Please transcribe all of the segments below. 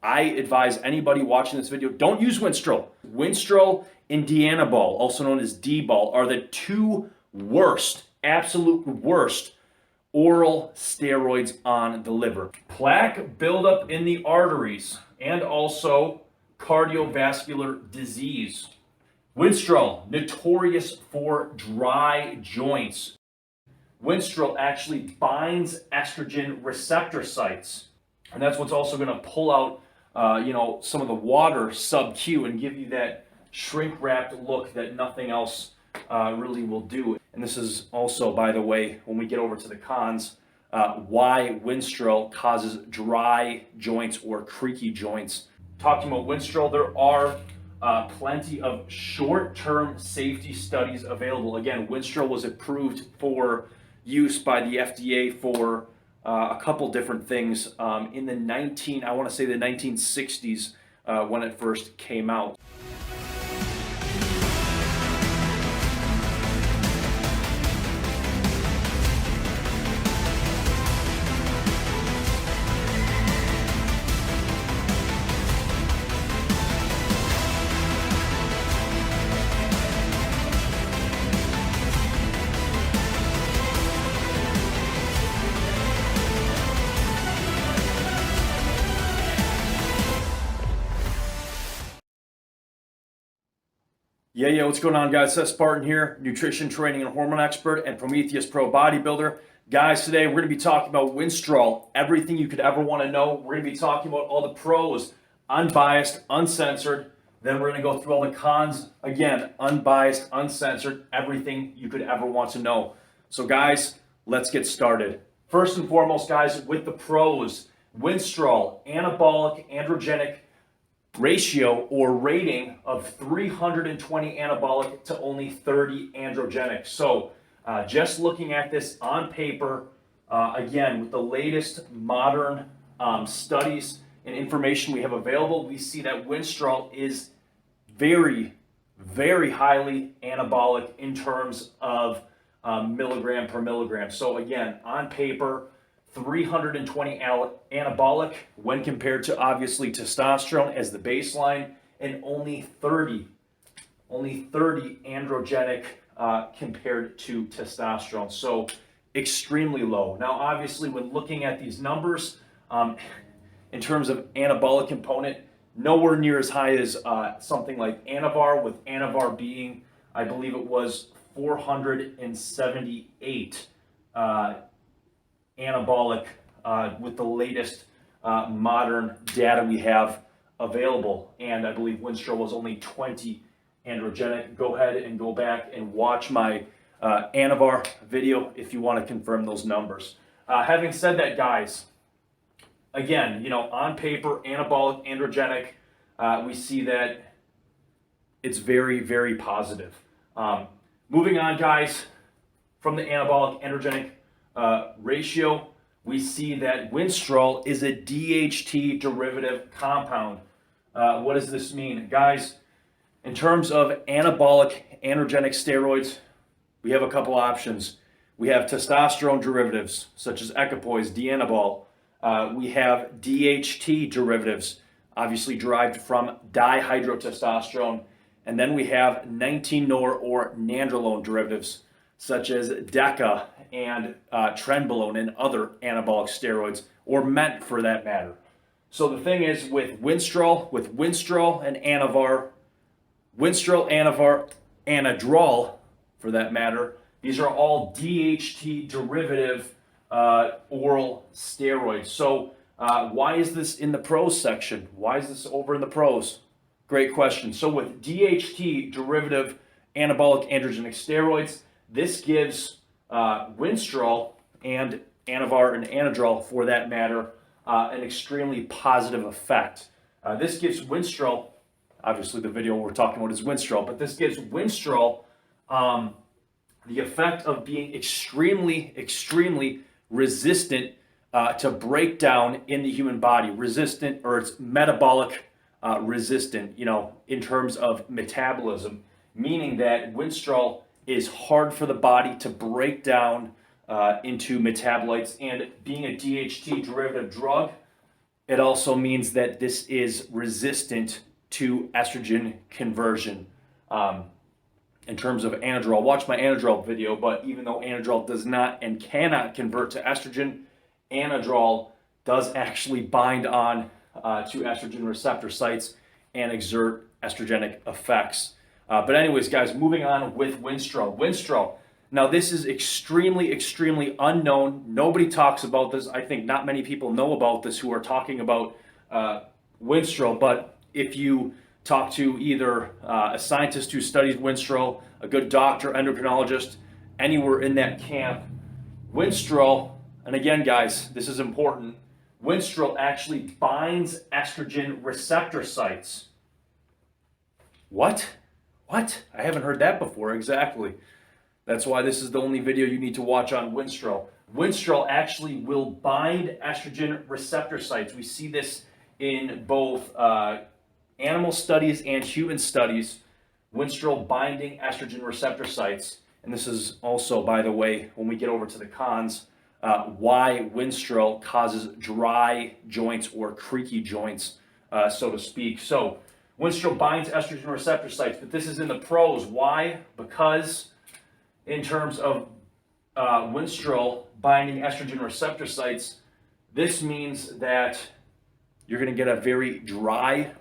I advise anybody watching this video, don't use Winstrol. Winstrol and Anabol, also known as D-bol, are the two worst, absolute worst oral steroids on the liver. Plaque buildup in the arteries and also cardiovascular disease. Winstrol, notorious for dry joints. Winstrol actually binds estrogen receptor sites, and that's what's also going to pull out some of the water sub-Q and give you that shrink-wrapped look that nothing else really will do. And this is also, by the way, when we get over to the cons, why Winstrol causes dry joints or creaky joints. Talking about Winstrol, there are plenty of short-term safety studies available. Again, Winstrol was approved for use by the FDA for a couple different things in the 1960s when it first came out. Yeah, what's going on, guys? Seth Spartan here, nutrition training and hormone expert and Prometheus Pro bodybuilder. Guys, today we're going to be talking about Winstrol, everything you could ever want to know. We're going to be talking about all the pros, unbiased, uncensored. Then we're going to go through all the cons, again, unbiased, uncensored, everything you could ever want to know. So guys, let's get started. First and foremost, guys, with the pros, Winstrol, anabolic, androgenic ratio or rating of 320 anabolic to only 30 androgenic. So just looking at this on paper, again, with the latest modern studies and information we have available, we see that Winstrol is very, very highly anabolic in terms of milligram per milligram. So again, on paper, 320 anabolic when compared to obviously testosterone as the baseline, and only 30 androgenic compared to testosterone. So extremely low. Now, obviously, when looking at these numbers, in terms of anabolic component, nowhere near as high as something like Anavar, with Anavar being, I believe it was 478 anabolic with the latest modern data we have available. And I believe Winstrol was only 20 androgenic. Go ahead and go back and watch my Anavar video if you want to confirm those numbers. Having said that, guys, again, on paper, anabolic, androgenic, we see that it's very, very positive. Moving on, guys, from the anabolic, androgenic ratio, we see that Winstrol is a DHT derivative compound. What does this mean? Guys, in terms of anabolic androgenic steroids, we have a couple options. We have testosterone derivatives, such as equipoise, Anabol. We have DHT derivatives, obviously derived from dihydrotestosterone. And then we have 19-nor or nandrolone derivatives, such as DECA and trenbolone and other anabolic steroids, or MENT for that matter. So the thing is, with Winstrol and Anavar, Winstrol, Anavar, Anadrol for that matter, these are all DHT derivative oral steroids. So why is this in the pros section? Why is this over in the pros? Great question. So with DHT derivative anabolic androgenic steroids, this gives Winstrol and Anavar and Anadrol, for that matter, an extremely positive effect. This gives Winstrol, obviously the video we're talking about is Winstrol, but this gives Winstrol the effect of being extremely, extremely resistant to breakdown in the human body. Resistant, or it's metabolic resistant, in terms of metabolism, meaning that Winstrol is hard for the body to break down into metabolites, and being a DHT derivative drug, It also means that this is resistant to estrogen conversion. In terms of anadrol, watch my anadrol video, but even though anadrol does not and cannot convert to estrogen, anadrol does actually bind on to estrogen receptor sites and exert estrogenic effects. But anyways, guys, moving on with Winstrol. Winstrol, now this is extremely, extremely unknown. Nobody talks about this. I think not many people know about this who are talking about Winstrol, but if you talk to either a scientist who studies Winstrol, a good doctor, endocrinologist, anywhere in that camp, Winstrol, and again, guys, this is important, Winstrol actually binds estrogen receptor sites. What? What? I haven't heard that before. Exactly. That's why this is the only video you need to watch on Winstrol. Winstrol actually will bind estrogen receptor sites. We see this in both animal studies and human studies, Winstrol binding estrogen receptor sites. And this is also, by the way, when we get over to the cons, why Winstrol causes dry joints or creaky joints, so to speak. So Winstrol binds estrogen receptor sites, but this is in the pros. Why? Because in terms of Winstrol binding estrogen receptor sites, this means that you're going to get a very dry,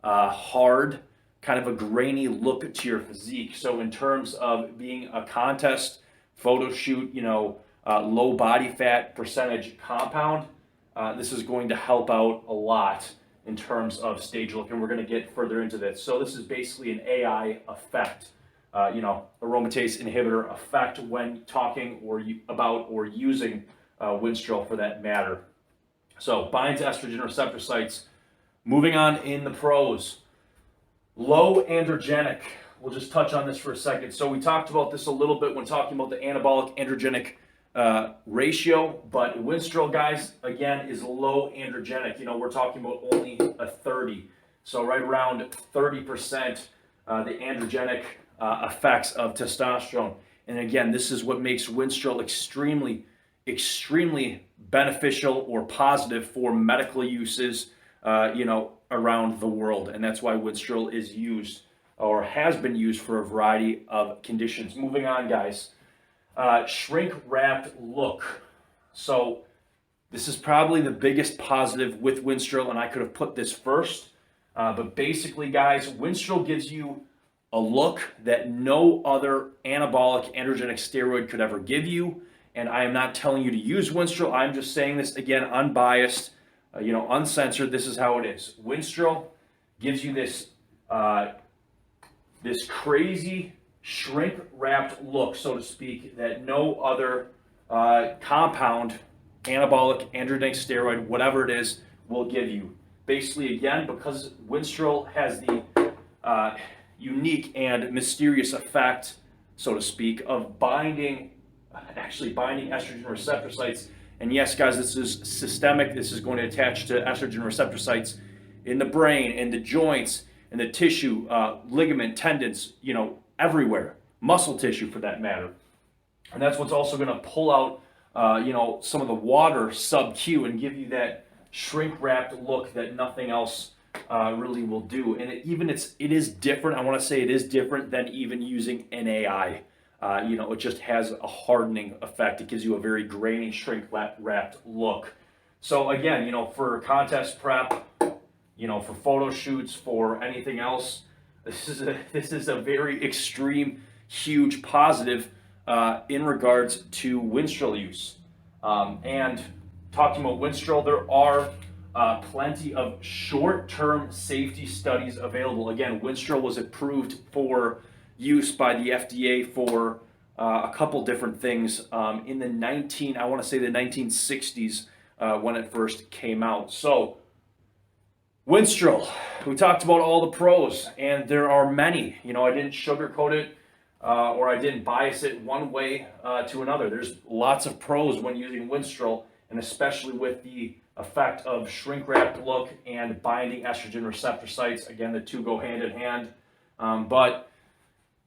hard, kind of a grainy look to your physique. So in terms of being a contest photo shoot, low body fat percentage compound, this is going to help out a lot in terms of stage look, and we're going to get further into this. So this is basically an AI effect, aromatase inhibitor effect when talking about or using Winstrol for that matter. So binds estrogen receptor sites. Moving on in the pros, low androgenic. We'll just touch on this for a second. So we talked about this a little bit when talking about the anabolic androgenic ratio, but Winstrol, guys, again, is low androgenic. We're talking about only a 30. So right around 30% the androgenic effects of testosterone. And again, this is what makes Winstrol extremely, extremely beneficial or positive for medical uses, around the world. And that's why Winstrol is used or has been used for a variety of conditions. Moving on, guys. Shrink wrapped look. So this is probably the biggest positive with Winstrol, and I could have put this first. But basically, guys, Winstrol gives you a look that no other anabolic androgenic steroid could ever give you. And I am not telling you to use Winstrol. I'm just saying this, again, unbiased, uncensored. This is how it is. Winstrol gives you this crazy shrink-wrapped look, so to speak, that no other compound, anabolic, androgenic steroid, whatever it is, will give you. Basically, again, because Winstrol has the unique and mysterious effect, so to speak, of actually binding estrogen receptor sites. And yes, guys, this is systemic. This is going to attach to estrogen receptor sites in the brain, in the joints, in the tissue, ligament, tendons, everywhere, muscle tissue for that matter. And that's what's also going to pull out, some of the water sub-Q and give you that shrink-wrapped look that nothing else really will do. And it is different. I want to say it is different than even using NAI. It just has a hardening effect. It gives you a very grainy, shrink-wrapped look. So again, for contest prep, for photo shoots, for anything else, this is a very extreme, huge positive in regards to Winstrol use. And talking about Winstrol, there are plenty of short-term safety studies available. Again, Winstrol was approved for use by the FDA for a couple different things in the 1960s when it first came out. So Winstrol, we talked about all the pros, and there are many. I didn't sugarcoat it or I didn't bias it one way to another. There's lots of pros when using Winstrol, and especially with the effect of shrink-wrapped look and binding estrogen receptor sites. Again, the two go hand in hand. But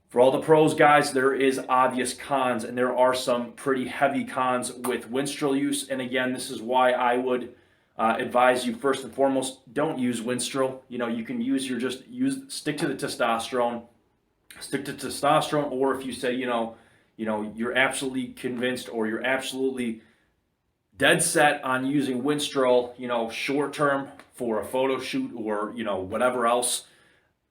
for all the pros, guys, there is obvious cons, and there are some pretty heavy cons with Winstrol use. And again, this is why I would advise you first and foremost, don't use Winstrol. You can stick to the testosterone, or if you say, you're absolutely convinced or you're absolutely dead set on using Winstrol, short term for a photo shoot or, whatever else,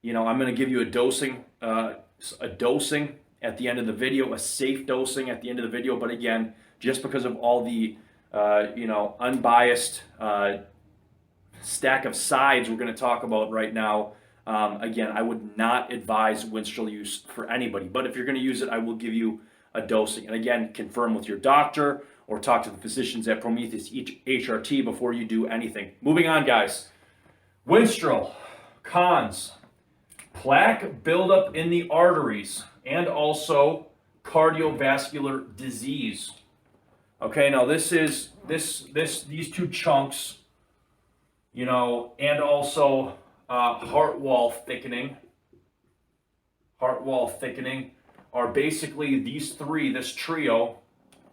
I'm going to give you a dosing at the end of the video, a safe dosing at the end of the video. But again, just because of all the, unbiased stack of sides we're going to talk about right now, again, I would not advise Winstrol use for anybody. But if you're going to use it, I will give you a dosing. And again, confirm with your doctor or talk to the physicians at Prometheus HRT before you do anything. Moving on, guys. Winstrol, cons, plaque buildup in the arteries, and also cardiovascular disease. Okay, now these two chunks, and also heart wall thickening are basically these three. This trio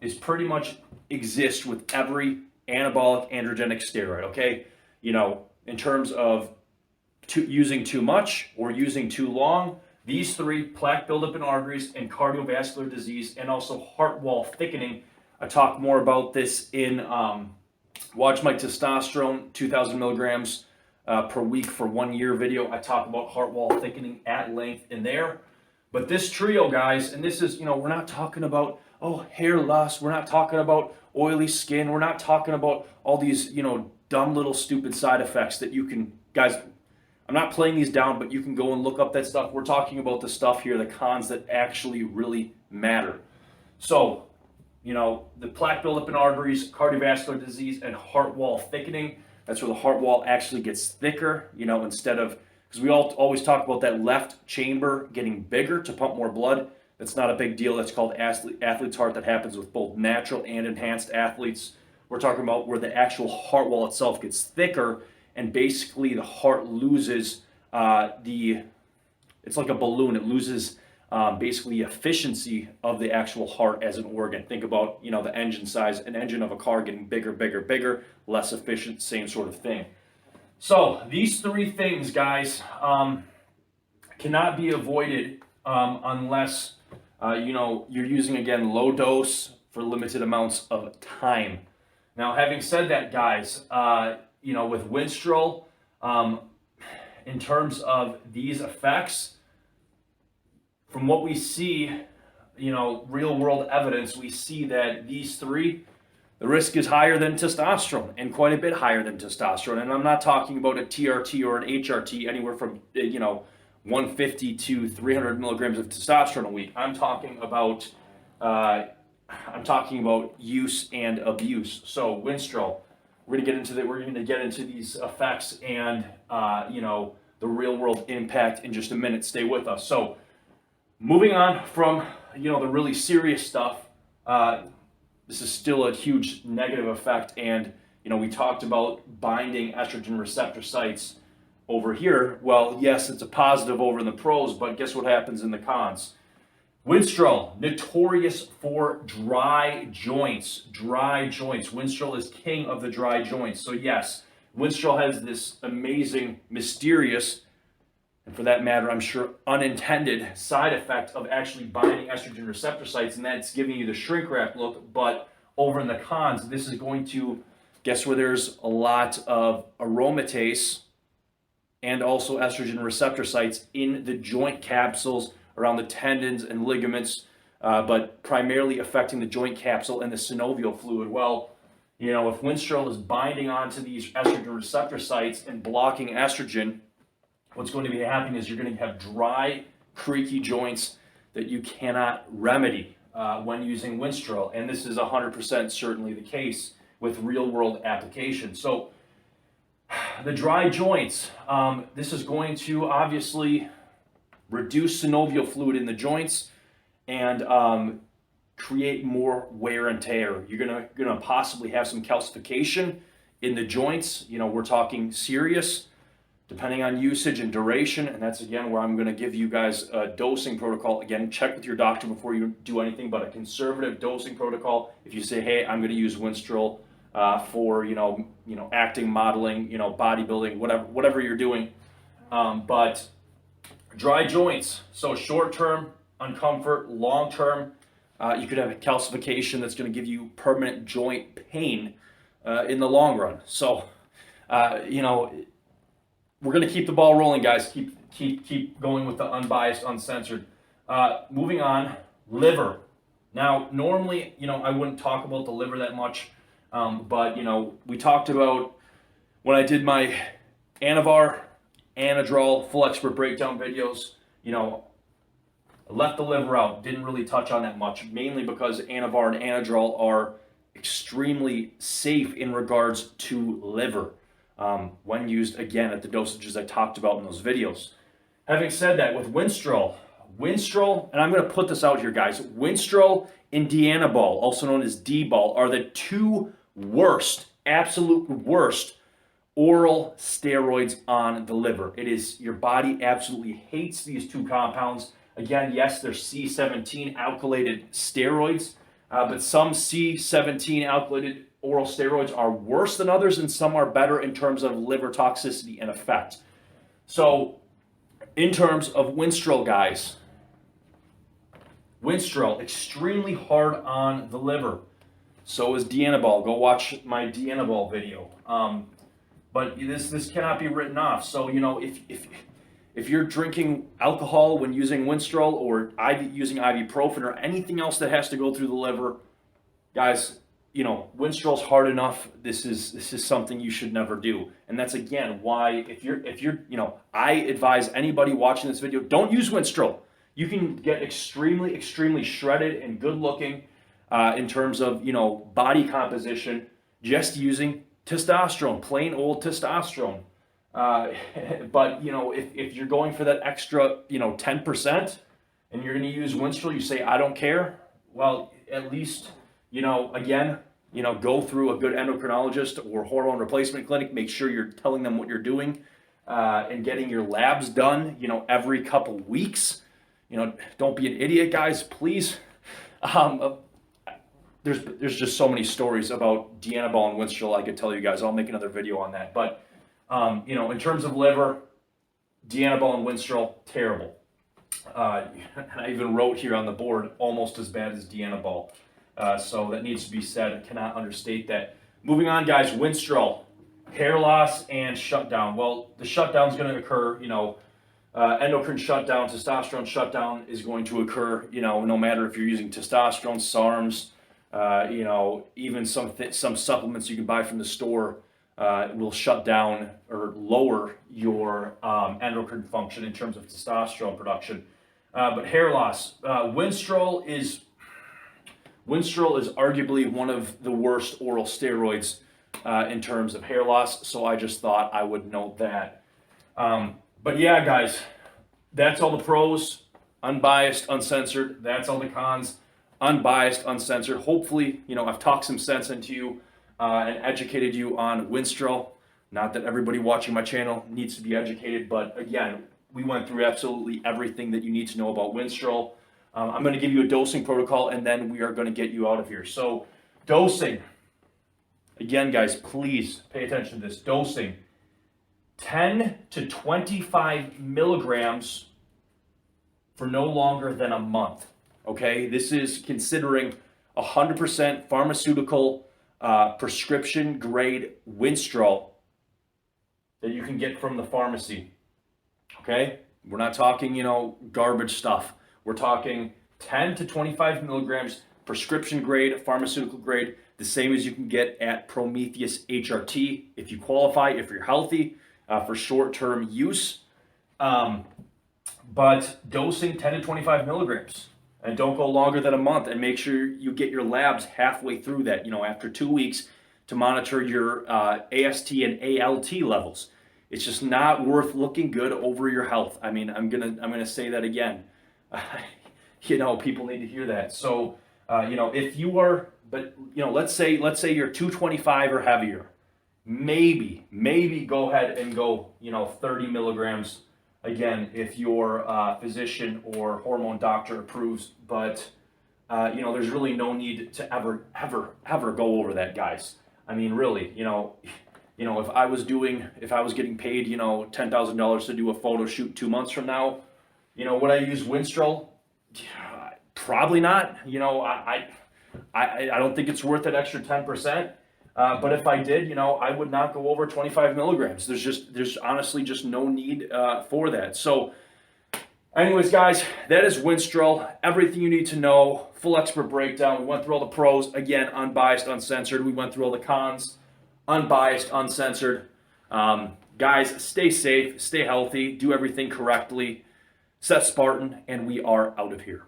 is pretty much exists with every anabolic androgenic steroid. Okay, in terms of using too much or using too long, these three, plaque buildup in arteries and cardiovascular disease, and also heart wall thickening. I talk more about this in Watch My Testosterone, 2,000 milligrams per week for 1 year video. I talk about heart wall thickening at length in there. But this trio, guys, and this is, we're not talking about, hair loss. We're not talking about oily skin. We're not talking about all these, dumb little stupid side effects that you can, guys, I'm not playing these down, but you can go and look up that stuff. We're talking about the stuff here, the cons that actually really matter. So, the plaque buildup in arteries, cardiovascular disease, and heart wall thickening. That's where the heart wall actually gets thicker, instead of, because we all always talk about that left chamber getting bigger to pump more blood. That's not a big deal. That's called athlete's heart. That happens with both natural and enhanced athletes. We're talking about where the actual heart wall itself gets thicker, and basically the heart loses it's like a balloon. It loses basically efficiency of the actual heart as an organ. Think about, the engine size, an engine of a car getting bigger, less efficient, same sort of thing. So these three things, guys, cannot be avoided unless, you're using, again, low dose for limited amounts of time. Now, having said that, guys, with Winstrol, in terms of these effects, from what we see, real world evidence, we see that these three, the risk is higher than testosterone, and quite a bit higher than testosterone. And I'm not talking about a TRT or an HRT, anywhere from 150 to 300 milligrams of testosterone a week. I'm talking about use and abuse. So Winstrol, we're going to get into these effects and the real world impact in just a minute. Stay with us. So moving on from the really serious stuff, this is still a huge negative effect, and we talked about binding estrogen receptor sites over here. Well, yes, it's a positive over in the pros, but guess what happens in the cons? Winstrol, notorious for dry joints. Winstrol is king of the dry joints. So yes, Winstrol has this amazing, mysterious, and for that matter, I'm sure unintended side effect of actually binding estrogen receptor sites, and that's giving you the shrink wrap look. But over in the cons, this is going to, guess where there's a lot of aromatase and also estrogen receptor sites in the joint capsules around the tendons and ligaments, but primarily affecting the joint capsule and the synovial fluid. Well, if Winstrol is binding onto these estrogen receptor sites and blocking estrogen, what's going to be happening is you're going to have dry, creaky joints that you cannot remedy when using Winstrol. And this is 100% certainly the case with real-world application. So the dry joints, this is going to obviously reduce synovial fluid in the joints and create more wear and tear. You're gonna possibly have some calcification in the joints. We're talking serious, depending on usage and duration. And that's, again, where I'm going to give you guys a dosing protocol. Again, check with your doctor before you do anything, but a conservative dosing protocol. If you say, hey, I'm going to use Winstrol for acting, modeling, bodybuilding, whatever you're doing. But dry joints, so short term uncomfort, long term you could have a calcification that's going to give you permanent joint pain in the long run. So we're going to keep the ball rolling, guys. Keep going with the unbiased, uncensored. Moving on, liver. Now, normally, I wouldn't talk about the liver that much, but we talked about when I did my Anavar, Anadrol full expert breakdown videos. I left the liver out. Didn't really touch on that much, mainly because Anavar and Anadrol are extremely safe in regards to liver. When used, again, at the dosages I talked about in those videos. Having said that, with Winstrol, and I'm going to put this out here, guys, Winstrol and Dianabol, also known as D-bol, are the two worst, absolute worst oral steroids on the liver. It is, your body absolutely hates these two compounds. Again, yes, they're C17 alkylated steroids, but some C17 alkylated oral steroids are worse than others, and some are better in terms of liver toxicity and effect. So, in terms of Winstrol, guys, Winstrol, extremely hard on the liver. So is Dianabol. Go watch my Dianabol video. But this cannot be written off. So, if you're drinking alcohol when using Winstrol or using ibuprofen or anything else that has to go through the liver, guys, Winstrol's hard enough. This is something you should never do. And that's, again, why if you're I advise anybody watching this video, don't use Winstrol. You can get extremely, extremely shredded and good looking in terms of body composition just using testosterone, plain old testosterone. But if you're going for that extra 10% and you're going to use Winstrol, you say I don't care. Well, at least again, go through a good endocrinologist or hormone replacement clinic. Make sure you're telling them what you're doing and getting your labs done every couple weeks. Don't be an idiot, guys, please. There's just so many stories about Dianabol and Winstrol I could tell you guys. I'll make another video on that. But in terms of liver, Dianabol and Winstrol, terrible. And I even wrote here on the board, almost as bad as Dianabol. So that needs to be said. I cannot understate that. Moving on, guys, Winstrol, hair loss and shutdown. Well, the shutdown is going to occur, endocrine shutdown, testosterone shutdown is going to occur, no matter if you're using testosterone, SARMs, even some supplements you can buy from the store will shut down or lower your endocrine function in terms of testosterone production. But hair loss, Winstrol is arguably one of the worst oral steroids in terms of hair loss, so I just thought I would note that. But yeah, guys, that's all the pros, unbiased, uncensored. That's all the cons, unbiased, uncensored. Hopefully, I've talked some sense into you and educated you on Winstrol. Not that everybody watching my channel needs to be educated, but again, we went through absolutely everything that you need to know about Winstrol. I'm going to give you a dosing protocol, and then we are going to get you out of here. So, dosing. Again, guys, please pay attention to this. Dosing. 10 to 25 milligrams for no longer than a month. Okay? This is considering 100% pharmaceutical prescription grade Winstrol that you can get from the pharmacy. Okay? We're not talking, garbage stuff. We're talking 10 to 25 milligrams prescription grade, pharmaceutical grade, the same as you can get at Prometheus HRT if you qualify, if you're healthy, for short-term use. But dosing 10 to 25 milligrams. And don't go longer than a month. And make sure you get your labs halfway through that, after 2 weeks, to monitor your AST and ALT levels. It's just not worth looking good over your health. I mean, I'm gonna say that again. People need to hear that. So, if you are, but let's say you're 225 or heavier, maybe go ahead and go 30 milligrams. Again, if your physician or hormone doctor approves, but there's really no need to ever go over that, guys. I mean, really, if I was getting paid, $10,000 to do a photo shoot 2 months from now, would I use Winstrol? Yeah, probably not. I don't think it's worth that extra 10%. But if I did, I would not go over 25 milligrams. There's honestly just no need for that. So anyways, guys, that is Winstrol. Everything you need to know, full expert breakdown. We went through all the pros, again, unbiased, uncensored. We went through all the cons, unbiased, uncensored. Guys, stay safe, stay healthy, do everything correctly. Seth Spartan, and we are out of here.